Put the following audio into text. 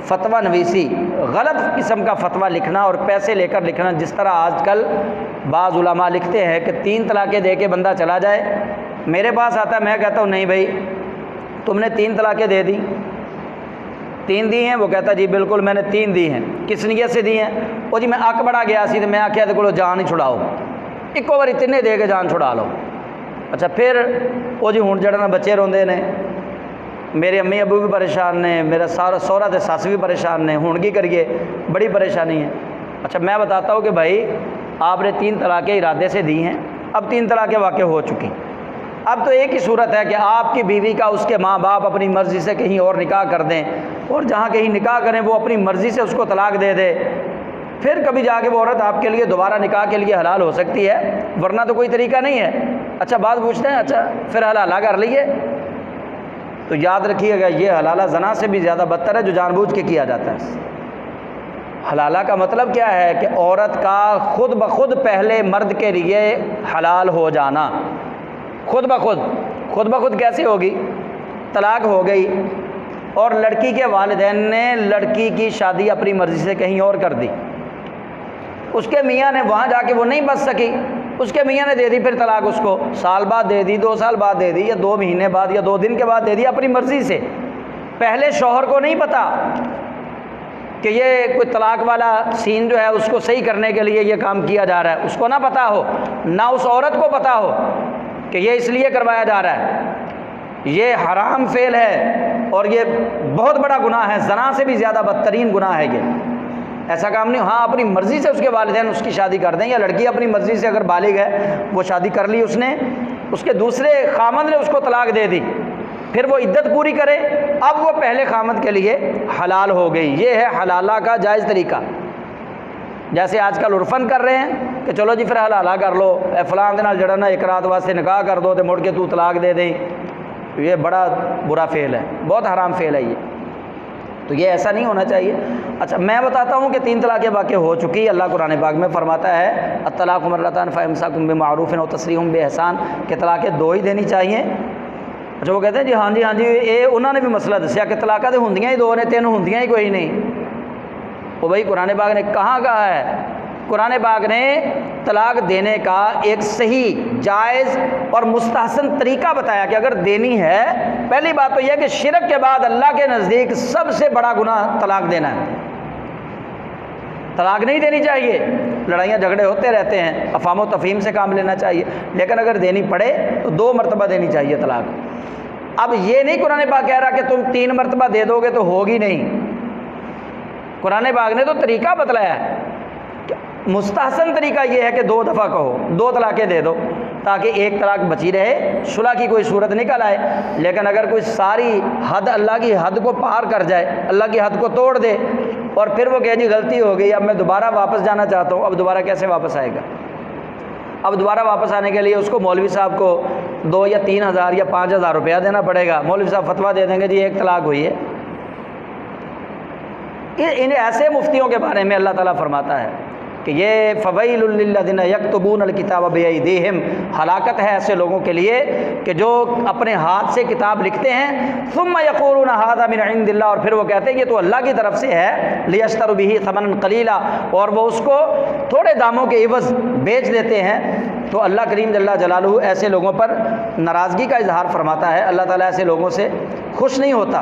फतवा नवीसी, गलत किस्म का फतवा लिखना और पैसे लेकर लिखना, जिस तरह आजकल बाज़ उलमा लिखते हैं कि 3 तलाक़ें दे के बंदा चला जाए। मेरे पास आता है, मैं कहता हूँ नहीं भाई तुमने 3 तलाक़ें दे दी, 3 दी हैं? वो कहता जी बिल्कुल मैंने 3 दी हैं। किस नीयत से दी हैं? वो जी मैं अक बड़ा गया सी तो मैं आख्या तो जान ही छुड़ाओ, इको बारी 3 दे के जान छुड़ा लो। अच्छा फिर वो जी हुण जड़ा ना बच्चे रोंदे ने, मेरे अम्मी अबू भी परेशान ने, मेरा सारा सौहरा ते सस भी परेशान ने, हुण की करिए, बड़ी परेशानी है। अच्छा मैं बताता हूँ कि भाई आपने 3 तलाक़ें इरादे से दी हैं, अब 3 तलाक़ें वाक़ई हो चुकी। अब तो एक ही सूरत है कि आपकी बीवी का उसके माँ बाप अपनी मर्ज़ी से कहीं और निकाह कर दें, और जहाँ कहीं निकाह करें वो अपनी मर्ज़ी से उसको तलाक़ दे दे, फिर कभी जाके वो औरत आपके लिए दोबारा निकाह के लिए हलाल हो सकती है, वरना तो कोई तरीका नहीं है। अच्छा बात पूछते हैं, अच्छा फिर हलाला कर लिए, तो याद रखिएगा ये हलाला जना से भी ज़्यादा बदतर है जो जानबूझ के किया जाता है। हलाला का मतलब क्या है कि औरत का खुद ब खुद पहले मर्द के लिए हलाल हो जाना। खुद ब खुद कैसे होगी? तलाक हो गई और लड़की के वालिदैन ने लड़की की शादी अपनी मर्ज़ी से कहीं और कर दी, उसके मियाँ ने वहाँ जाके वो नहीं बच सकी, उसके मियाँ ने दे दी फिर तलाक, उसको साल बाद दे दी, 2 साल बाद दे दी, या 2 महीने बाद या 2 दिन के बाद दे दी अपनी मर्ज़ी से। पहले शौहर को नहीं पता कि ये कोई तलाक वाला सीन जो है उसको सही करने के लिए ये काम किया जा रहा है, उसको ना पता हो, ना उस औरत को पता हो कि ये इसलिए करवाया जा रहा है। ये हराम फेल है और ये बहुत बड़ा गुनाह है, ज़ना से भी ज़्यादा बदतरीन गुनाह है ये। ऐसा काम नहीं। हाँ अपनी मर्ज़ी से उसके वालिदैन उसकी शादी कर दें, या लड़की अपनी मर्ज़ी से अगर बालिग है वो शादी कर ली उसने, उसके दूसरे खामद ने उसको तलाक दे दी, फिर वो इद्दत पूरी करे, अब वो पहले खामद के लिए हलाल हो गई। ये है हलाला का जायज़ तरीका। जैसे आजकल उर्फन कर रहे हैं कि चलो जी फिर हलाला कर लो, फलां दे नाल जड़ा ना एक रात वास्ते निकाह कर दो तो मुड़ के तू तलाक दे दें, ये बड़ा बुरा फेल है, बहुत हराम फेल है ये। तो ये ऐसा नहीं होना चाहिए। अच्छा मैं बताता हूँ कि 3 तलाक़ें वाक़ई हो चुकी। अल्लाह कुरान पाक में फरमाता है अत्तलाक़ु मर्रतान फ़इम्साकुम बिमारूफ़िन व तसरीहुम बिइहसान, कि तलाक़ें 2 ही देनी चाहिए। अच्छा वो कहते हैं जी हाँ जी ये उन्होंने भी मसला दसिया कि तलाक़ां तो होंदियां ही 2 ने, 3 होंदियां ही कोई नहीं। वो भाई कुरान पाक ने कहाँ कहा है? कुरान पाक ने तलाक देने का एक सही जायज़ और मुस्तहसन तरीका बताया कि अगर देनी है, पहली बात तो यह कि शिरक के बाद अल्लाह के नज़दीक सबसे बड़ा गुनाह तलाक देना है। तलाक नहीं देनी चाहिए, लड़ाइयाँ झगड़े होते रहते हैं, अफ़ाम तफ़हीम से काम लेना चाहिए, लेकिन अगर देनी पड़े तो 2 मरतबा देनी चाहिए तलाक। अब ये नहीं कुरान पाक कह रहा कि तुम 3 मरतबा दे दोगे तो होगी नहीं। कुरान पाक ने तो तरीका बतलाया है। मुस्तहसन तरीका ये है कि 2 दफ़ा कहो, 2 तलाक़ें दे दो, ताकि 1 तलाक बची रहे, सुलह की कोई सूरत निकल आए। लेकिन अगर कोई सारी हद अल्लाह की हद को पार कर जाए, अल्लाह की हद को तोड़ दे, और फिर वो कहे जी गलती हो गई, अब मैं दोबारा वापस जाना चाहता हूँ, अब दोबारा कैसे वापस आएगा? अब दोबारा वापस आने के लिए उसको मौलवी साहब को 2 या 3 हज़ार या 5 हज़ार रुपया देना पड़ेगा। मौलवी साहब फतवा दे देंगे जी 1 तलाक हुई है। इन ऐसे मुफ्तियों के बारे में अल्लाह ताला फरमाता है कि ये फ़वैलुल लिल्लज़ीना यक्तुबूनल किताब बिअयदीहिम, हलाकत है ऐसे लोगों के लिए कि जो अपने हाथ से किताब लिखते हैं, सुम्मा यक़ूलूना हाज़ा मिन इंदिल्लाह, और फिर वो कहते हैं ये तो अल्लाह की तरफ से है, लियश्तरू बिही समनन क़लीला, और वो उसको थोड़े दामों के इवज़ बेच देते हैं। तो अल्लाह करीम जल्ला जलालुहु ऐसे लोगों पर नाराज़गी का इजहार फरमाता है। अल्लाह ताला ऐसे लोगों से खुश नहीं होता।